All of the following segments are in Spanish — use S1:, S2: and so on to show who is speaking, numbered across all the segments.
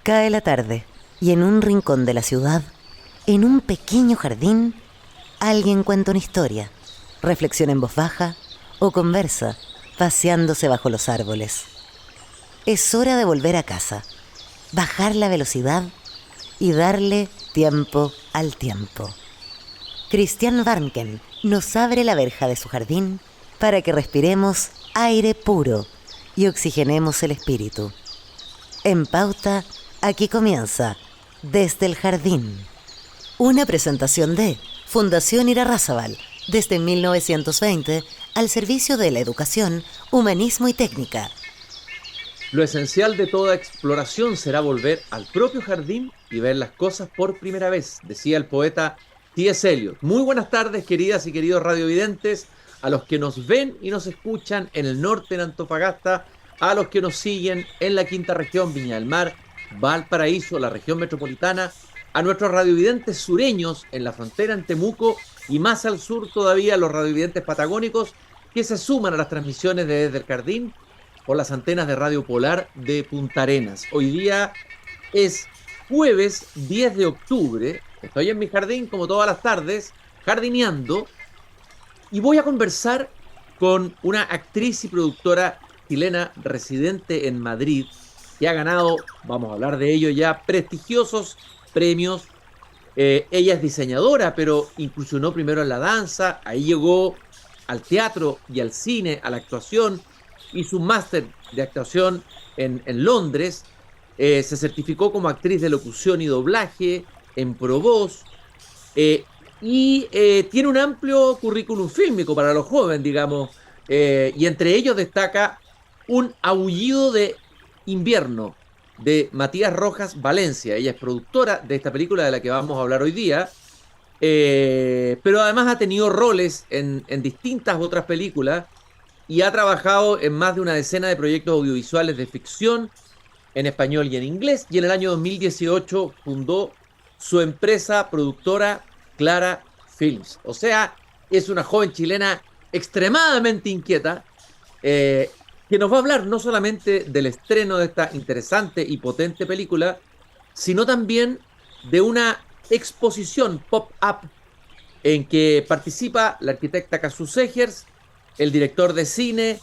S1: Cae la tarde y en un rincón de la ciudad, en un pequeño jardín, alguien cuenta una historia, reflexiona en voz baja o conversa, paseándose bajo los árboles. Es hora de volver a casa, bajar la velocidad y darle tiempo al tiempo. Christian Warnken nos abre la verja de su jardín para que respiremos aire puro y oxigenemos el espíritu. En Pauta, aquí comienza Desde el Jardín. Una presentación de Fundación Irarrázaval, desde 1920, al servicio de la educación, humanismo y técnica.
S2: Lo esencial de toda exploración será volver al propio jardín y ver las cosas por primera vez, decía el poeta T.S. Eliot. Muy buenas tardes, queridas y queridos radiovidentes, a los que nos ven y nos escuchan en el norte, en Antofagasta, a los que nos siguen en la quinta región, Viña del Mar, Valparaíso, la región metropolitana, a nuestros radiovidentes sureños en la frontera en Temuco y más al sur todavía los radiovidentes patagónicos que se suman a las transmisiones de Desde el Jardín por las antenas de Radio Polar de Punta Arenas. Hoy día es jueves 10 de octubre, estoy en mi jardín como todas las tardes, jardineando, y voy a conversar con una actriz y productora chilena residente en Madrid, que ha ganado, vamos a hablar de ello ya, prestigiosos premios. Ella es diseñadora, pero incursionó primero en la danza, ahí llegó al teatro y al cine, a la actuación, hizo un máster de actuación en Londres, se certificó como actriz de locución y doblaje en ProVoz, y tiene un amplio currículum fílmico para los jóvenes, digamos, y entre ellos destaca Un aullido de invierno, de Matías Rojas Valencia. Ella es productora de esta película de la que vamos a hablar hoy día, pero además ha tenido roles en distintas otras películas y ha trabajado en más de una decena de proyectos audiovisuales de ficción en español y en inglés, y en el año 2018 fundó su empresa productora Clara Films. O sea, es una joven chilena extremadamente inquieta, que nos va a hablar no solamente del estreno de esta interesante y potente película, sino también de una exposición pop-up en que participa la arquitecta Casu Segers, el director de cine.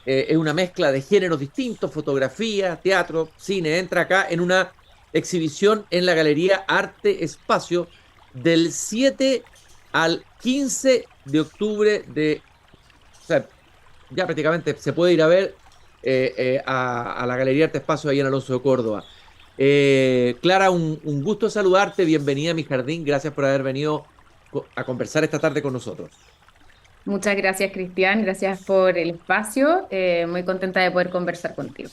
S2: Es una mezcla de géneros distintos, fotografía, teatro, cine. Entra acá en una exhibición en la Galería Arte Espacio del 7 al 15 de octubre de... O sea, ya prácticamente se puede ir a ver a la Galería Arte Espacio ahí en Alonso de Córdoba. Clara, un gusto saludarte, bienvenida a mi jardín, gracias por haber venido a conversar esta tarde con nosotros.
S3: Muchas gracias, Cristian. Gracias por el espacio. Muy contenta de poder conversar contigo.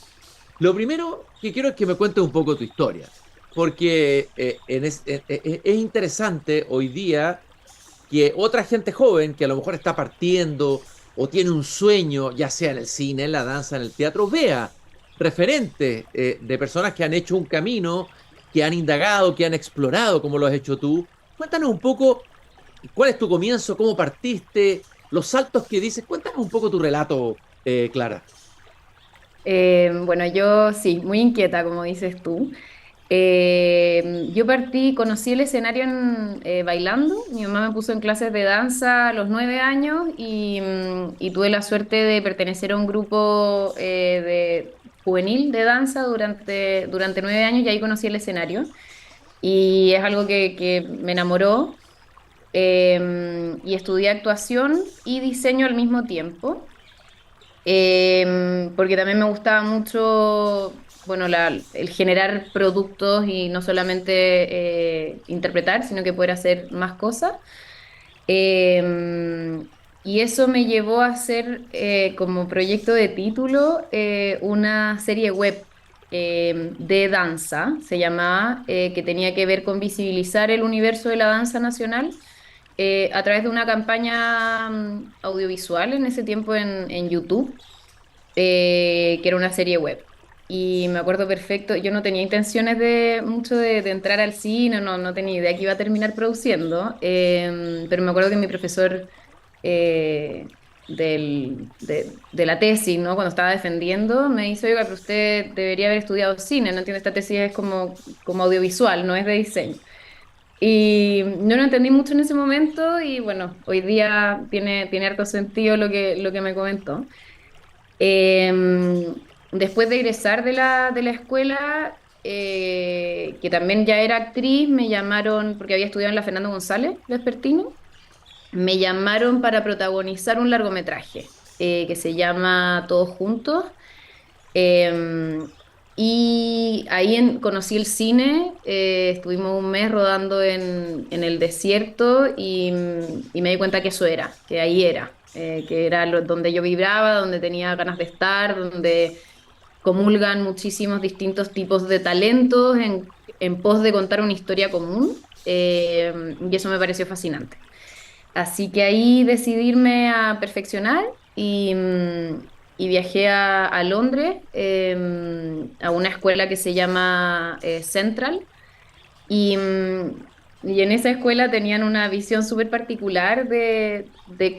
S2: Lo primero que quiero es que me cuentes un poco tu historia, porque es interesante hoy día que otra gente joven que a lo mejor está partiendo o tiene un sueño, ya sea en el cine, en la danza, en el teatro, vea referentes de personas que han hecho un camino, que han indagado, que han explorado como lo has hecho tú. Cuéntanos un poco cuál es tu comienzo, cómo partiste, los saltos que dices. Cuéntanos un poco tu relato, Clara.
S3: Bueno, yo sí, muy inquieta, como dices tú. Yo conocí el escenario bailando. Mi mamá me puso en clases de danza a los 9 años y tuve la suerte de pertenecer a un grupo juvenil de danza durante 9 años y ahí conocí el escenario. Y es algo que me enamoró. Y estudié actuación y diseño al mismo tiempo, porque también me gustaba mucho, bueno, el generar productos y no solamente interpretar, sino que poder hacer más cosas. Y eso me llevó a hacer como proyecto de título una serie web de danza, se llamaba, que tenía que ver con visibilizar el universo de la danza nacional a través de una campaña audiovisual en ese tiempo en YouTube, que era una serie web. Y me acuerdo perfecto, yo no tenía intenciones de entrar al cine, no tenía idea que iba a terminar produciendo, pero me acuerdo que mi profesor de la tesis, ¿no? Cuando estaba defendiendo, me dice, oiga, pero usted debería haber estudiado cine, no entiendo, esta tesis es como audiovisual, no es de diseño. Y no lo entendí mucho en ese momento y bueno, hoy día tiene harto sentido lo que me comentó. Eh, Después de egresar de la escuela, que también ya era actriz, me llamaron, porque había estudiado en la Fernando González, Vespertino, me llamaron para protagonizar un largometraje que se llama Todos Juntos. Eh, y ahí conocí el cine, estuvimos un mes rodando en el desierto y me di cuenta que eso era, que ahí era, que era donde yo vibraba, donde tenía ganas de estar, donde comulgan muchísimos distintos tipos de talentos en pos de contar una historia común, y eso me pareció fascinante. Así que ahí decidí irme a perfeccionar y viajé a Londres, a una escuela que se llama Central. Y en esa escuela tenían una visión súper particular de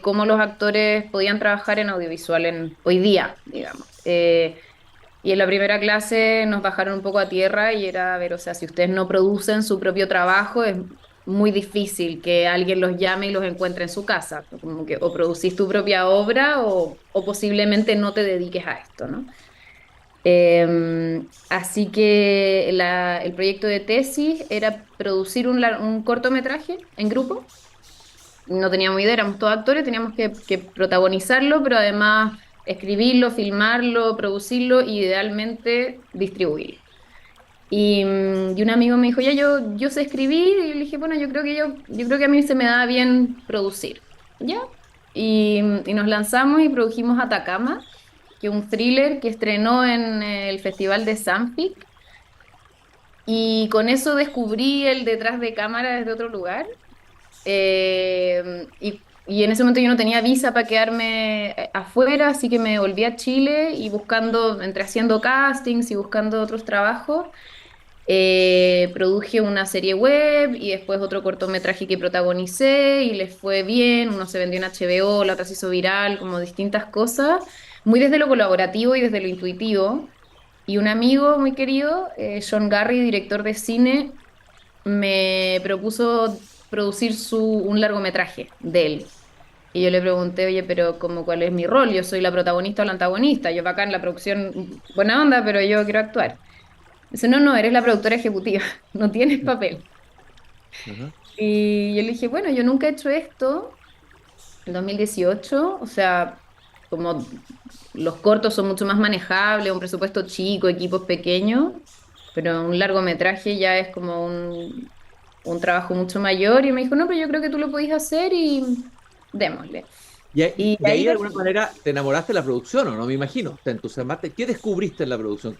S3: cómo los actores podían trabajar en audiovisual hoy día, digamos. Y en la primera clase nos bajaron un poco a tierra y era, a ver, o sea, si ustedes no producen su propio trabajo, es muy difícil que alguien los llame y los encuentre en su casa. Como que o producís tu propia obra o posiblemente no te dediques a esto, ¿no? Así que el proyecto de tesis era producir un cortometraje en grupo. No teníamos idea, éramos todos actores, teníamos que protagonizarlo, pero además escribirlo, filmarlo, producirlo y idealmente distribuirlo. Y un amigo me dijo, ya yo sé escribir, y yo le dije, bueno, yo creo que a mí se me da bien producir, ¿ya? Y nos lanzamos y produjimos Atacama, que es un thriller que estrenó en el Festival de Sanfic, y con eso descubrí el detrás de cámara desde otro lugar. Y en ese momento yo no tenía visa para quedarme afuera, así que me volví a Chile y buscando, entre haciendo castings y buscando otros trabajos, produje una serie web y después otro cortometraje que protagonicé y les fue bien, uno se vendió en HBO, la otra se hizo viral, como distintas cosas, muy desde lo colaborativo y desde lo intuitivo. Y un amigo muy querido, John Garry, director de cine, me propuso producir un largometraje de él. Y yo le pregunté, oye, pero ¿cuál es mi rol? Yo soy la protagonista o la antagonista. Yo acá en la producción, buena onda, pero yo quiero actuar. Dice, no, no, eres la productora ejecutiva, no tienes papel.
S2: Ajá.
S3: Y yo le dije, bueno, yo nunca he hecho esto, en 2018, o sea, como los cortos son mucho más manejables, un presupuesto chico, equipos pequeños, pero un largometraje ya es como un trabajo mucho mayor. Y me dijo, no, pero yo creo que tú lo podías hacer y démosle. Y
S2: Y ahí
S3: ahí
S2: de alguna manera te enamoraste de la producción, ¿o no? Me imagino, te entusiasmaste. ¿Qué descubriste en la producción?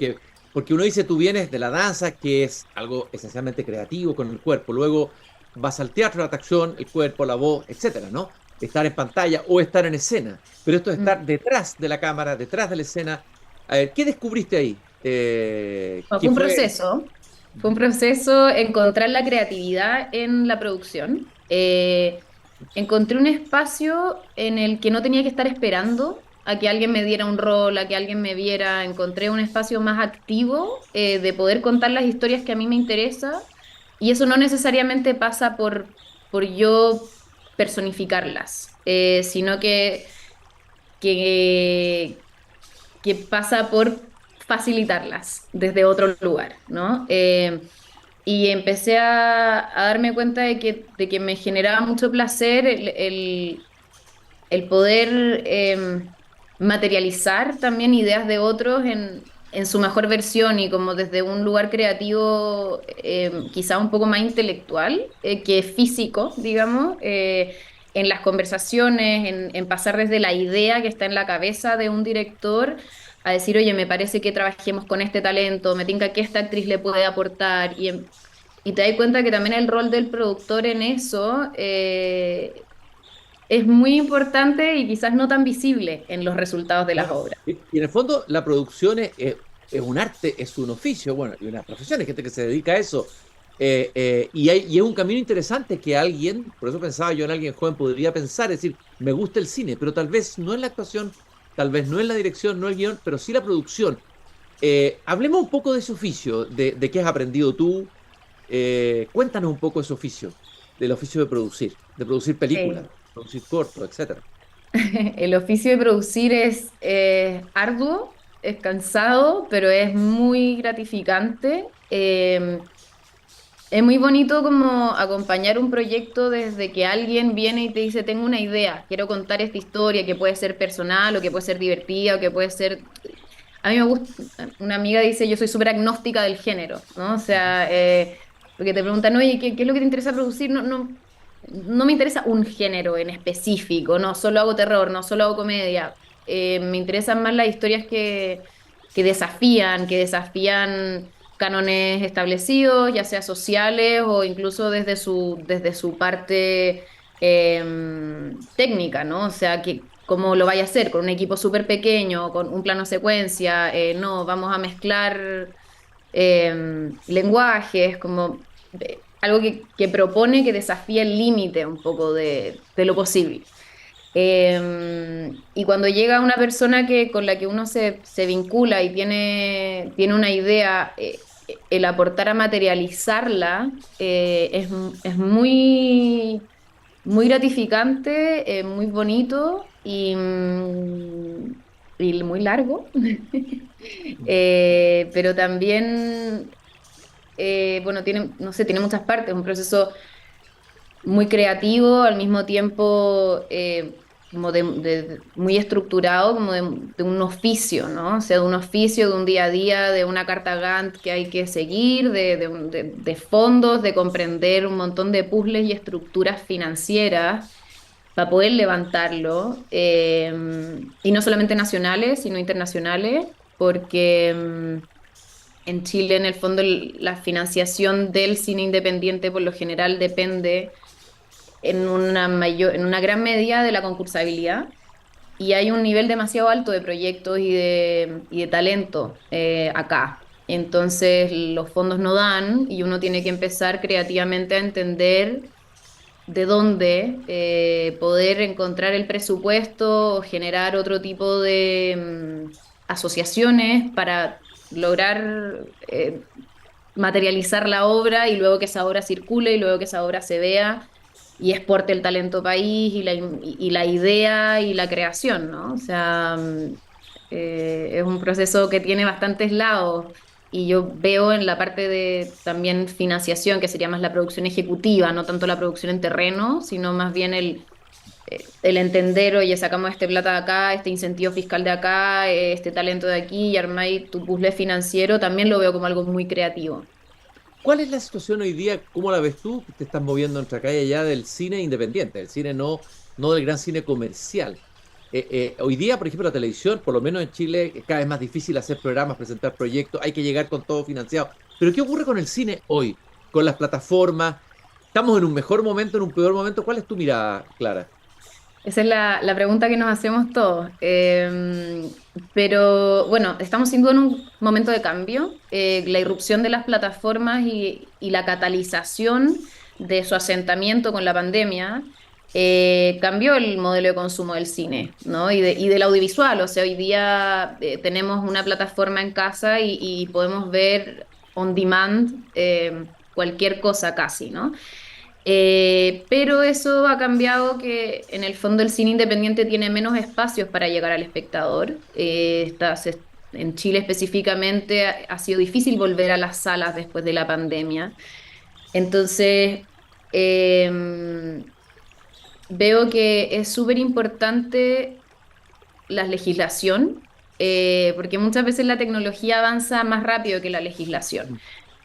S2: Porque uno dice, tú vienes de la danza, que es algo esencialmente creativo con el cuerpo, luego vas al teatro, la acción, el cuerpo, la voz, etcétera, ¿no? Estar en pantalla o estar en escena. Pero esto es estar detrás de la cámara, detrás de la escena. A ver, ¿qué descubriste ahí?
S3: no,
S2: ¿Qué fue?
S3: fue un proceso encontrar la creatividad en la producción. Encontré un espacio en el que no tenía que estar esperando a que alguien me diera un rol, a que alguien me viera. Encontré un espacio más activo, de poder contar las historias que a mí me interesa. Y eso no necesariamente pasa por yo personificarlas, sino que, que pasa por facilitarlas desde otro lugar, ¿no? Y empecé a darme cuenta de que me generaba mucho placer el poder, materializar también ideas de otros en su mejor versión y como desde un lugar creativo, quizá un poco más intelectual, que físico, digamos, en las conversaciones, en pasar desde la idea que está en la cabeza de un director a decir, oye, me parece que trabajemos con este talento, me tinca que esta actriz le puede aportar, y te das cuenta que también el rol del productor en eso, es muy importante y quizás no tan visible en los resultados de las
S2: Claro.
S3: obras.
S2: Y en el fondo la producción es un arte, es un oficio, bueno, y una profesión, hay gente que se dedica a eso. Y es un camino interesante que alguien, por eso pensaba yo en alguien joven, podría pensar, es decir, me gusta el cine, pero tal vez no es la actuación, tal vez no es la dirección, no el guión, pero sí la producción. Hablemos un poco de ese oficio, de qué has aprendido tú. Cuéntanos un poco ese oficio, del oficio de producir películas,
S3: Sí.
S2: producir cortos, etcétera.
S3: El oficio de producir es arduo, es cansado, pero es muy gratificante. Es muy bonito como acompañar un proyecto desde que alguien viene y te dice, tengo una idea, quiero contar esta historia que puede ser personal o que puede ser divertida o que puede ser... A mí me gusta, una amiga dice, yo soy súper agnóstica del género, ¿no? O sea, porque te preguntan, oye, ¿qué es lo que te interesa producir? No me interesa un género en específico, no solo hago terror, no solo hago comedia. Me interesan más las historias que desafían cánones establecidos, ya sea sociales o incluso desde su parte técnica, ¿no? O sea, que cómo lo vaya a hacer, con un equipo súper pequeño, con un plano secuencia, no, vamos a mezclar lenguajes, como algo que propone, que desafía el límite un poco de lo posible. Y cuando llega una persona con la que uno se vincula y tiene una idea, el aportar a materializarla es muy gratificante, muy bonito y muy largo. Pero también, bueno, tiene, no sé, tiene muchas partes, un proceso muy creativo, al mismo tiempo como muy estructurado, como de un oficio, ¿no? O sea, de un oficio, de un día a día, de una carta Gantt que hay que seguir, de fondos, de comprender un montón de puzzles y estructuras financieras para poder levantarlo, y no solamente nacionales, sino internacionales, porque en Chile, en el fondo, la financiación del cine independiente por lo general depende en una gran medida de la concursabilidad y hay un nivel demasiado alto de proyectos y de talento acá. Entonces los fondos no dan y uno tiene que empezar creativamente a entender de dónde poder encontrar el presupuesto o generar otro tipo de asociaciones para lograr materializar la obra y luego que esa obra circule y luego que esa obra se vea y exporte el talento país y la idea y la creación, ¿no? O sea, es un proceso que tiene bastantes lados y yo veo en la parte de también financiación, que sería más la producción ejecutiva, no tanto la producción en terreno, sino más bien el entender, oye, sacamos este plata de acá, este incentivo fiscal de acá, este talento de aquí y armáis tu puzzle financiero, también lo veo como algo muy creativo.
S2: ¿Cuál es la situación hoy día? ¿Cómo la ves tú? Que te estás moviendo entre acá y allá del cine independiente, del cine no del gran cine comercial. Hoy día, por ejemplo, la televisión, por lo menos en Chile, es cada vez más difícil hacer programas, presentar proyectos, hay que llegar con todo financiado. Pero ¿qué ocurre con el cine hoy? Con las plataformas, ¿estamos en un mejor momento, en un peor momento? ¿Cuál es tu mirada, Clara?
S3: Esa es la pregunta que nos hacemos todos. Pero bueno, estamos sin duda en un momento de cambio. La irrupción de las plataformas y la catalización de su asentamiento con la pandemia cambió el modelo de consumo del cine, ¿no? Y del audiovisual. O sea, hoy día tenemos una plataforma en casa y podemos ver on demand cualquier cosa casi, ¿no? Pero eso ha cambiado que en el fondo el cine independiente tiene menos espacios para llegar al espectador. En Chile específicamente ha sido difícil volver a las salas después de la pandemia. Entonces, eh, veo que es súper importante la legislación, porque muchas veces la tecnología avanza más rápido que la legislación.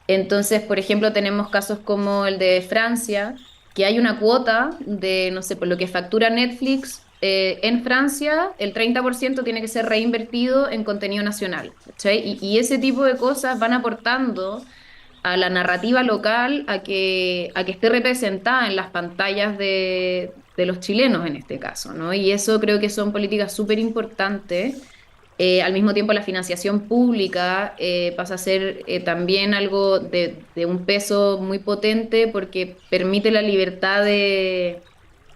S3: Entonces, por ejemplo, tenemos casos como el de Francia, que hay una cuota de, no sé, por lo que factura Netflix en Francia, el 30% tiene que ser reinvertido en contenido nacional, ¿cachai? Y ese tipo de cosas van aportando a la narrativa local a que esté representada en las pantallas de los chilenos en este caso, ¿no? Y eso creo que son políticas súper importantes. Al mismo tiempo, la financiación pública pasa a ser también algo de un peso muy potente porque permite la libertad de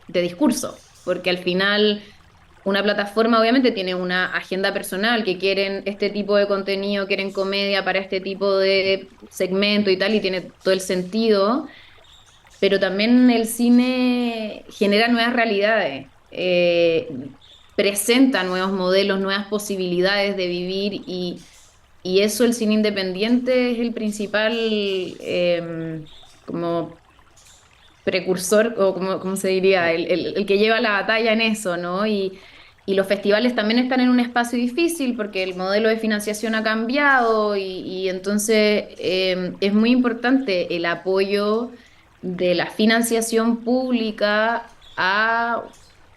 S3: discurso. porque al final una plataforma obviamente tiene una agenda personal, que quieren este tipo de contenido, quieren comedia para este tipo de segmento y tal, y tiene todo el sentido, pero también el cine genera nuevas realidades, presenta nuevos modelos, nuevas posibilidades de vivir y eso el cine independiente es el principal como precursor, o como, ¿cómo se diría? El que lleva la batalla en eso, ¿no? Y los festivales también están en un espacio difícil porque el modelo de financiación ha cambiado y entonces es muy importante el apoyo de la financiación pública a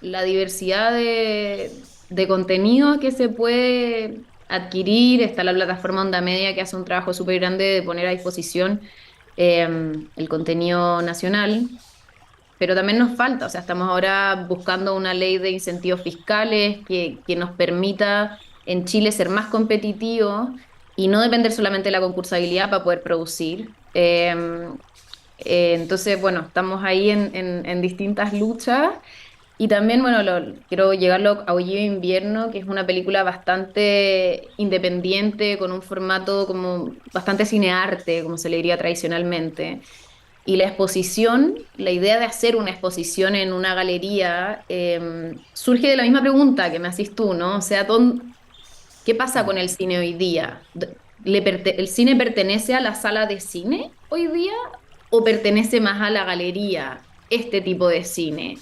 S3: la diversidad de contenido que se puede adquirir. Está la plataforma Onda Media que hace un trabajo súper grande de poner a disposición el contenido nacional, pero también nos falta, o sea, estamos ahora buscando una ley de incentivos fiscales que nos permita en Chile ser más competitivos y no depender solamente de la concursabilidad para poder producir. Entonces, bueno, estamos ahí en distintas luchas. Y también, bueno, quiero llegarlo a Aullido de Invierno, que es una película bastante independiente, con un formato como bastante cinearte, como se le diría tradicionalmente. Y la exposición, la idea de hacer una exposición en una galería, surge de la misma pregunta que me hacís tú, ¿no? O sea, ¿qué pasa con el cine hoy día? ¿El cine pertenece a la sala de cine hoy día o pertenece más a la galería, este tipo de cine?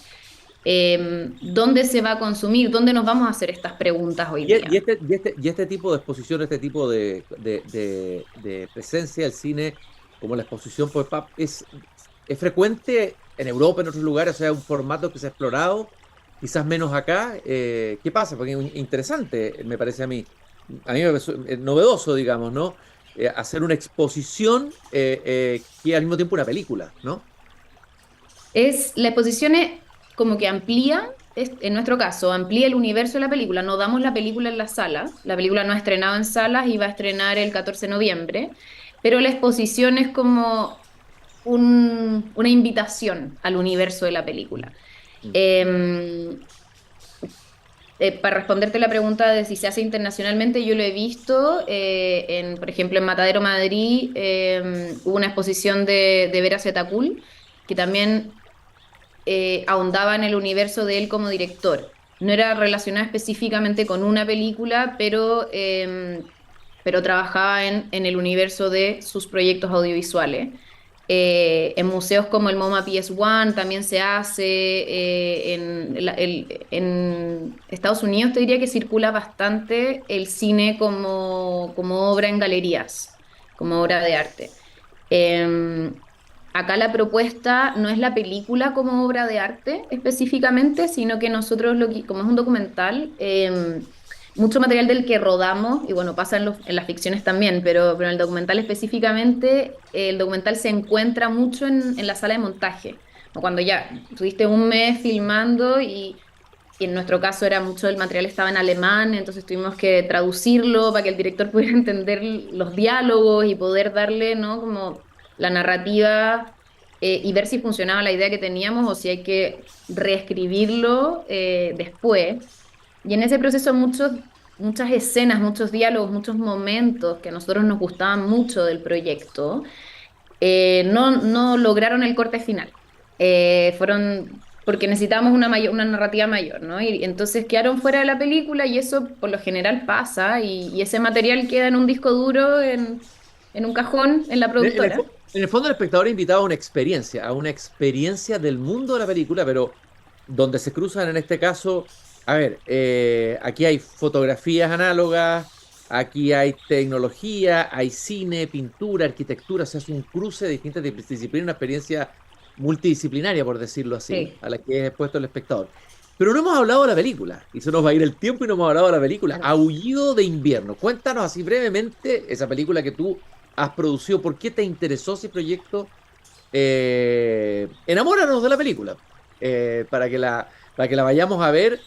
S3: ¿Dónde se va a consumir? ¿Dónde nos vamos a hacer estas preguntas hoy día?
S2: Y este tipo de exposición, este tipo de presencia del cine, como la exposición pop-up, es frecuente en Europa, en otros lugares, o sea, un formato que se ha explorado, quizás menos acá. ¿Qué pasa? Porque es interesante, me parece a mí. A mí me parece novedoso, digamos, ¿no? Hacer una exposición que al mismo tiempo una película, ¿no?
S3: La exposición es como que amplía, en nuestro caso, amplía el universo de la película. No damos la película en la sala. La película no ha estrenado en salas y va a estrenar el 14 de noviembre. Pero la exposición es como una invitación al universo de la película.
S2: Mm.
S3: Eh, para responderte la pregunta de si se hace internacionalmente, yo lo he visto, por ejemplo, en Matadero, Madrid, hubo una exposición de Vera Setacul, que también ahondaba en el universo de él como director. No era relacionada específicamente con una película, pero trabajaba en el universo de sus proyectos audiovisuales. En museos como el MoMA PS1 también se hace. En Estados Unidos te diría que circula bastante el cine como obra en galerías, como obra de arte. Eh, Acá la propuesta no es la película como obra de arte específicamente, sino que nosotros, como es un documental, mucho material del que rodamos, y bueno, pasa en las ficciones también, pero en el documental específicamente, el documental se encuentra mucho en la sala de montaje. O cuando ya tuviste un mes filmando y en nuestro caso era mucho del material estaba en alemán, entonces tuvimos que traducirlo para que el director pudiera entender los diálogos y poder darle, ¿no? Como la narrativa y ver si funcionaba la idea que teníamos o si hay que reescribirlo después. Y en ese proceso muchas escenas, muchos diálogos, muchos momentos que a nosotros nos gustaban mucho del proyecto, no lograron el corte final. Fueron porque necesitábamos una narrativa mayor, ¿no? Y entonces quedaron fuera de la película y eso por lo general pasa y ese material queda en un disco duro, en un cajón en la productora.
S2: En el fondo, el espectador es invitado a una experiencia del mundo de la película, pero donde se cruzan en este caso, a ver, aquí hay fotografías análogas, aquí hay tecnología, hay cine, pintura, arquitectura, o sea, es un cruce de distintas disciplinas, una experiencia multidisciplinaria, por decirlo así,
S3: Sí,
S2: a la que es expuesto el espectador. Pero no hemos hablado de la película, y se nos va a ir el tiempo y no hemos hablado de la película.
S3: claro.
S2: Aullido de Invierno. Cuéntanos así brevemente esa película que tú has producido, ¿por qué te interesó ese proyecto? Enamóranos de la película, para que la vayamos a ver.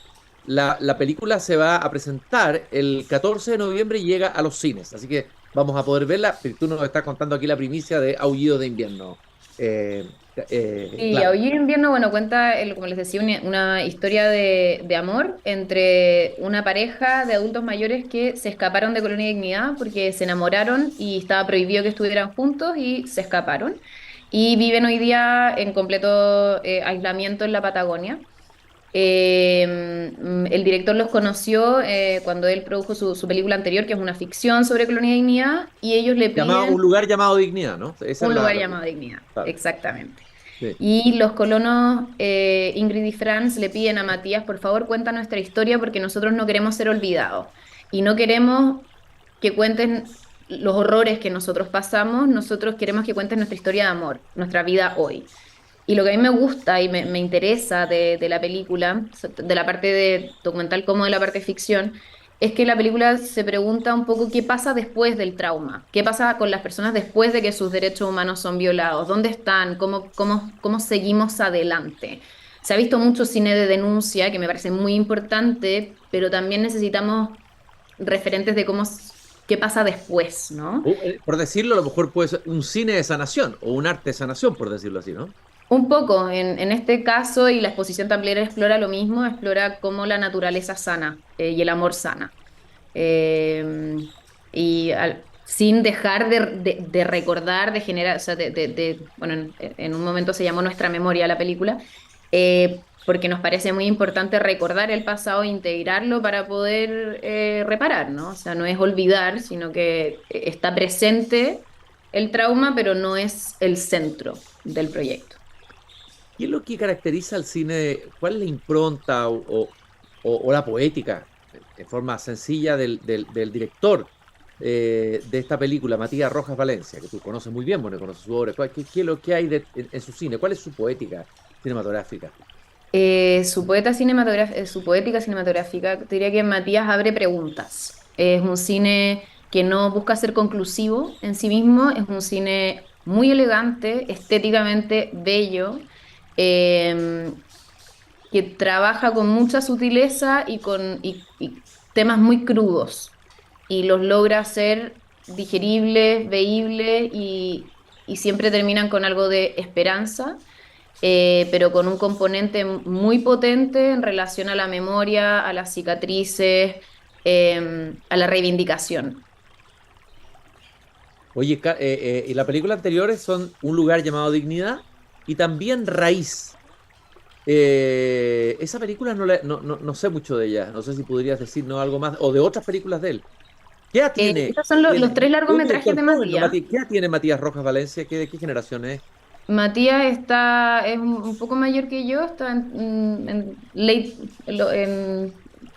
S2: La película se va a presentar el 14 de noviembre y llega a los cines, así que vamos a poder verla. Tú nos estás contando aquí la primicia de Aullido de Invierno.
S3: Sí,
S2: Clara.
S3: Aullido de Invierno, bueno, cuenta, como les decía, una historia de amor entre una pareja de adultos mayores que se escaparon de Colonia Dignidad porque se enamoraron y estaba prohibido que estuvieran juntos y se escaparon. Y viven hoy día en completo aislamiento en la Patagonia. El director los conoció cuando él produjo su película anterior, que es una ficción sobre Colonia Dignidad, y ellos le piden
S2: Un lugar llamado Dignidad, ¿no? Esa es
S3: un lugar
S2: la
S3: llamado Dignidad,
S2: claro.
S3: exactamente.
S2: Sí.
S3: Y los colonos, Ingrid y Franz, le piden a Matías, por favor, cuenta nuestra historia porque nosotros no queremos ser olvidados y no queremos que cuenten los horrores que nosotros pasamos, nosotros queremos que cuenten nuestra historia de amor, nuestra vida hoy. Y lo que a mí me gusta y me interesa de la película, de la parte de documental como de la parte de ficción, es que la película se pregunta un poco qué pasa después del trauma, qué pasa con las personas después de que sus derechos humanos son violados, dónde están, cómo seguimos adelante. Se ha visto mucho cine de denuncia, que me parece muy importante, pero también necesitamos referentes de qué pasa después, ¿no?
S2: Por decirlo, a lo mejor puede ser un cine de sanación o un arte de sanación, por decirlo así, ¿no?
S3: Un poco, en este caso, y la exposición también explora lo mismo, explora cómo la naturaleza sana y el amor sana. Eh, sin dejar de recordar, de generar, o sea, bueno, en un momento se llamó Nuestra Memoria la película, porque nos parece muy importante recordar el pasado e integrarlo para poder reparar, ¿no? O sea, no es olvidar, sino que está presente el trauma, pero no es el centro del proyecto.
S2: ¿Qué es lo que caracteriza al cine? ¿Cuál es la impronta o la poética, en forma sencilla, del director de esta película, Matías Rojas Valencia, que tú conoces muy bien, bueno, conoces su obra? ¿Qué es lo que hay en su cine? ¿Cuál es su poética cinematográfica?
S3: Su poética cinematográfica, te diría que Matías abre preguntas. Es un cine que no busca ser conclusivo en sí mismo, es un cine muy elegante, estéticamente bello, eh, que trabaja con mucha sutileza y temas muy crudos y los logra hacer digeribles, veíbles y siempre terminan con algo de esperanza, pero con un componente muy potente en relación a la memoria, a las cicatrices, a la reivindicación.
S2: Oye, y las películas anteriores son Un lugar llamado Dignidad y también Raíz. Esa película no sé mucho de ella. No sé si podrías decirnos algo más. O de otras películas de él. ¿Qué edad tiene?
S3: Estos son los tres
S2: Es un
S3: largometrajes
S2: director
S3: de
S2: joven, ¿no,
S3: Matías.
S2: ¿Qué edad tiene Matías Rojas Valencia? ¿De qué generación es?
S3: Es un poco mayor que yo, está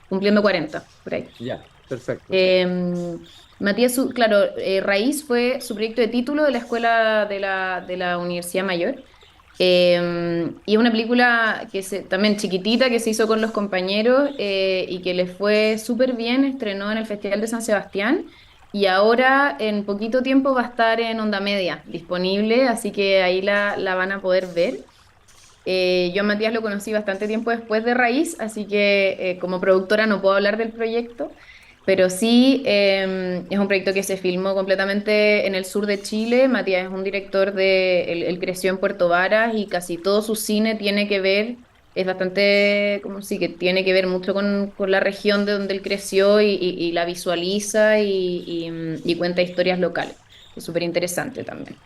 S3: cumpliendo 40 por ahí.
S2: Ya, perfecto.
S3: Eh, Matías, claro, Raíz fue su proyecto de título de la escuela de la Universidad Mayor. Y es una película también chiquitita que se hizo con los compañeros y que les fue súper bien, estrenó en el Festival de San Sebastián y ahora en poquito tiempo va a estar en Onda Media disponible, así que ahí la van a poder ver. Yo a Matías lo conocí bastante tiempo después de Raíz, así que como productora no puedo hablar del proyecto, pero sí es un proyecto que se filmó completamente en el sur de Chile. Matías es un director él creció en Puerto Varas y casi todo su cine tiene que ver, es bastante, como sí, que tiene que ver mucho con la región de donde él creció y la visualiza y cuenta historias locales. Es súper interesante también.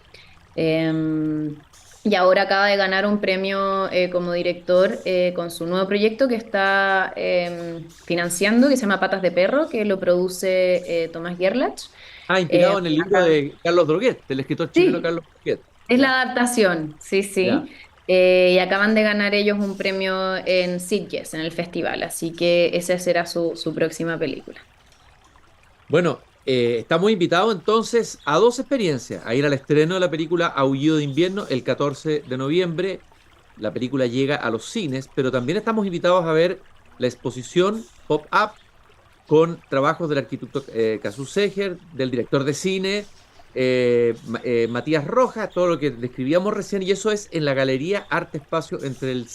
S3: Y ahora acaba de ganar un premio como director con su nuevo proyecto que está financiando, que se llama Patas de Perro, que lo produce Tomás Gerlach.
S2: Ah, inspirado en el libro
S3: Acá.
S2: de Carlos Droguet, del escritor chileno
S3: Sí,
S2: Carlos Droguet.
S3: es la
S2: Ya,
S3: adaptación, sí,
S2: ya.
S3: sí. Y acaban de ganar ellos un premio en Sitges, en el festival, así que esa será su próxima película.
S2: Bueno, estamos invitados entonces a dos experiencias. A ir al estreno de la película Aullido de Invierno el 14 de noviembre. La película llega a los cines, pero también estamos invitados a ver la exposición Pop-Up con trabajos del arquitecto Casu Seger, del director de cine Matías Rojas, todo lo que describíamos recién, y eso es en la Galería Arte Espacio entre el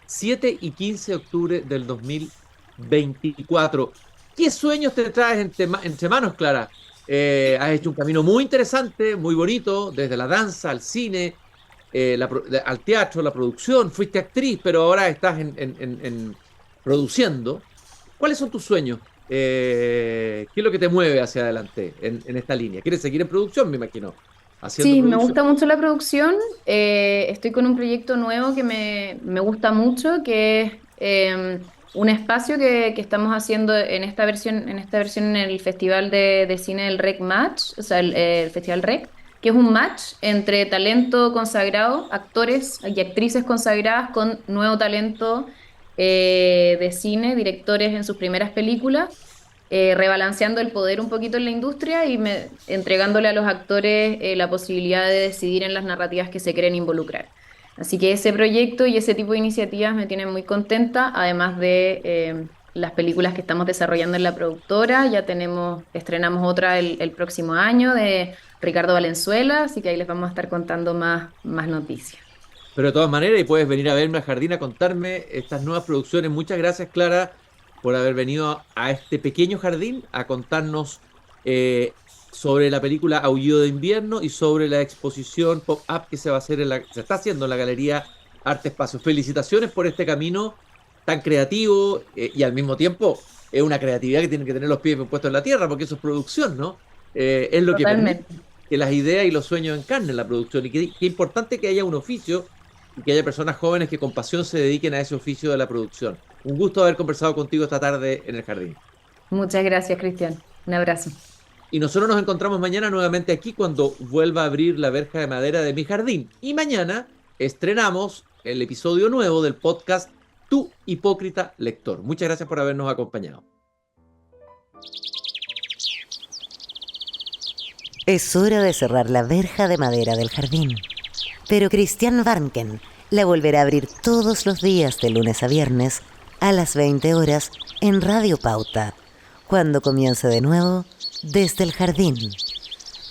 S2: 7 y 15 de octubre del 2024. ¿Qué sueños te traes entre manos, Clara? Has hecho un camino muy interesante, muy bonito, desde la danza al cine, al teatro, la producción, fuiste actriz, pero ahora estás produciendo. ¿Cuáles son tus sueños? ¿Qué es lo que te mueve hacia adelante en esta línea? ¿Quieres seguir en producción, me imagino? Haciendo
S3: Sí, me
S2: producción.
S3: gusta mucho la producción. Estoy con un proyecto nuevo que me gusta mucho, que es un espacio que estamos haciendo en esta versión en el Festival de Cine del REC Match, o sea, el Festival REC, que es un match entre talento consagrado, actores y actrices consagradas con nuevo talento de cine, directores en sus primeras películas, rebalanceando el poder un poquito en la industria y entregándole a los actores la posibilidad de decidir en las narrativas que se quieren involucrar. Así que ese proyecto y ese tipo de iniciativas me tienen muy contenta, además de las películas que estamos desarrollando en la productora. Ya estrenamos otra el próximo año de Ricardo Valenzuela, así que ahí les vamos a estar contando más noticias.
S2: Pero de todas maneras, y puedes venir a verme al jardín a contarme estas nuevas producciones. Muchas gracias, Clara, por haber venido a este pequeño jardín a contarnos sobre la película Aullido de Invierno y sobre la exposición pop-up que se va a hacer se está haciendo en la Galería Arte Espacio. Felicitaciones por este camino tan creativo y al mismo tiempo es una creatividad que tienen que tener los pies bien puestos en la tierra, porque eso es producción, ¿no? Es lo que permite
S3: Totalmente.
S2: que las ideas y los sueños encarnen la producción. Y qué importante que haya un oficio y que haya personas jóvenes que con pasión se dediquen a ese oficio de la producción. Un gusto haber conversado contigo esta tarde en el jardín.
S3: Muchas gracias, Cristian. Un abrazo.
S2: Y nosotros nos encontramos mañana nuevamente aquí cuando vuelva a abrir la verja de madera de mi jardín. Y mañana estrenamos el episodio nuevo del podcast Tu Hipócrita Lector. Muchas gracias por habernos acompañado.
S1: Es hora de cerrar la verja de madera del jardín. Pero Christian Warnken la volverá a abrir todos los días de lunes a viernes a las 20 horas en Radio Pauta, cuando comience de nuevo Desde el Jardín.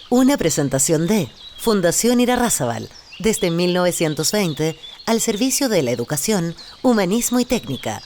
S1: Una presentación de Fundación Irarrázaval, desde 1920 al servicio de la educación, humanismo y técnica.